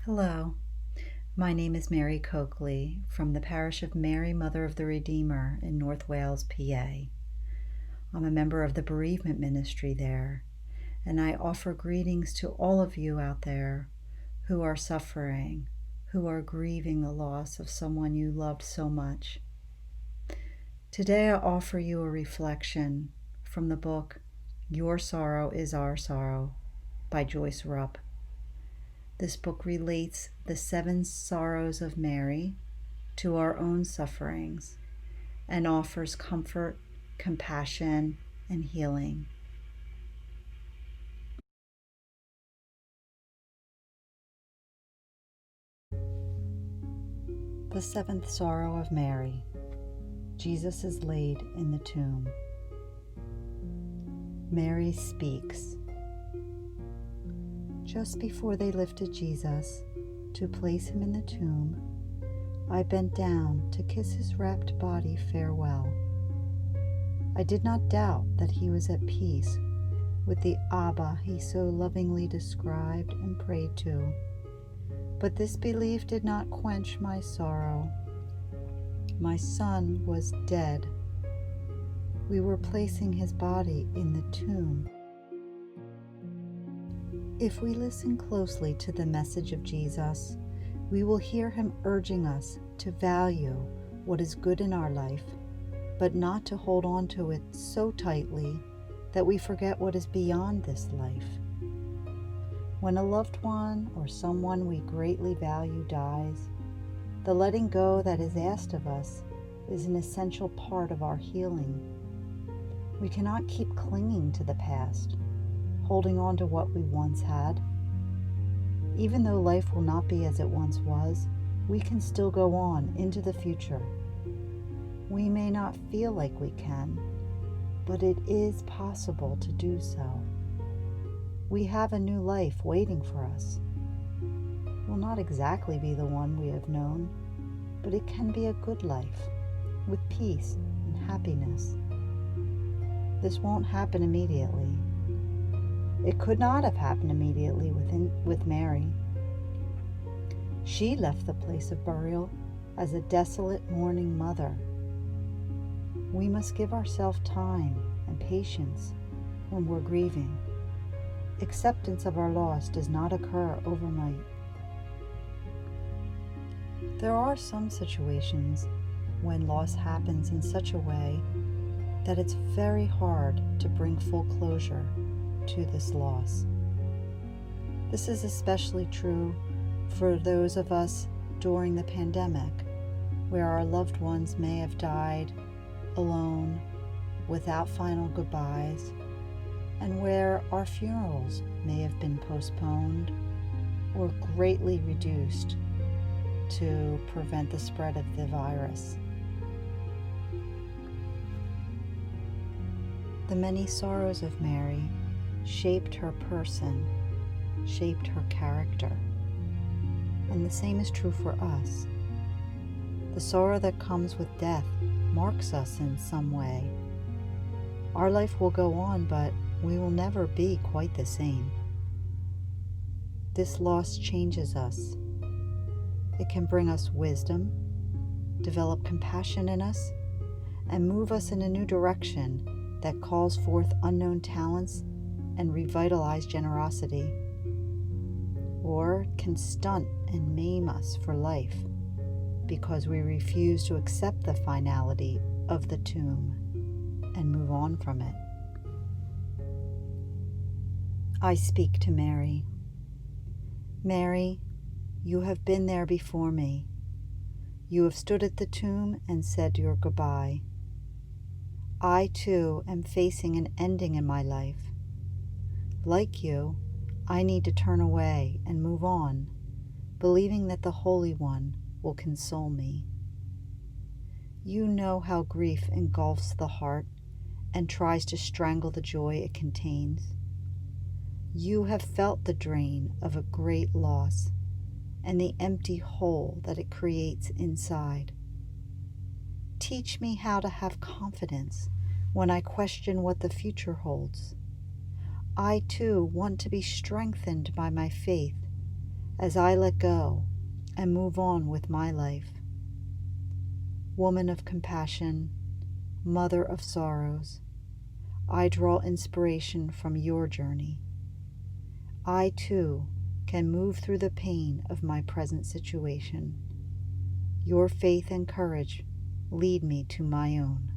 Hello, my name is Mary Coakley from the parish of Mary, Mother of the Redeemer in North Wales, PA. I'm a member of the Bereavement ministry there, and I offer greetings to all of you out there who are suffering, who are grieving the loss of someone you loved so much. Today I offer you a reflection from the book Your Sorrow is Our Sorrow by Joyce Rupp. This book relates the 7 sorrows of Mary to our own sufferings and offers comfort, compassion, and healing. The 7th sorrow of Mary. Jesus is laid in the tomb. Mary speaks. Just before they lifted Jesus to place him in the tomb, I bent down to kiss his wrapped body farewell. I did not doubt that he was at peace with the Abba he so lovingly described and prayed to. But this belief did not quench my sorrow. My son was dead. We were placing his body in the tomb. If we listen closely to the message of Jesus, we will hear him urging us to value what is good in our life, but not to hold on to it so tightly that we forget what is beyond this life. When a loved one or someone we greatly value dies, the letting go that is asked of us is an essential part of our healing. We cannot keep clinging to the past, holding on to what we once had. Even though life will not be as it once was, we can still go on into the future. We may not feel like we can, but it is possible to do so. We have a new life waiting for us. It will not exactly be the one we have known, but it can be a good life with peace and happiness. This won't happen immediately. It could not have happened immediately with Mary. She left the place of burial as a desolate mourning mother. We must give ourselves time and patience when we're grieving. Acceptance of our loss does not occur overnight. There are some situations when loss happens in such a way that it's very hard to bring full closure to this loss. This is especially true for those of us during the pandemic, where our loved ones may have died alone, without final goodbyes, and where our funerals may have been postponed or greatly reduced to prevent the spread of the virus. The many sorrows of Mary shaped her person, shaped her character. And the same is true for us. The sorrow that comes with death marks us in some way. Our life will go on, but we will never be quite the same. This loss changes us. It can bring us wisdom, develop compassion in us, and move us in a new direction that calls forth unknown talents and revitalize generosity, or can stunt and maim us for life because we refuse to accept the finality of the tomb and move on from it. I speak to Mary. Mary, you have been there before me. You have stood at the tomb and said your goodbye. I too am facing an ending in my life. Like you, I need to turn away and move on, believing that the Holy One will console me. You know how grief engulfs the heart and tries to strangle the joy it contains. You have felt the drain of a great loss and the empty hole that it creates inside. Teach me how to have confidence when I question what the future holds. I too want to be strengthened by my faith as I let go and move on with my life. Woman of compassion, mother of sorrows, I draw inspiration from your journey. I, too, can move through the pain of my present situation. Your faith and courage lead me to my own.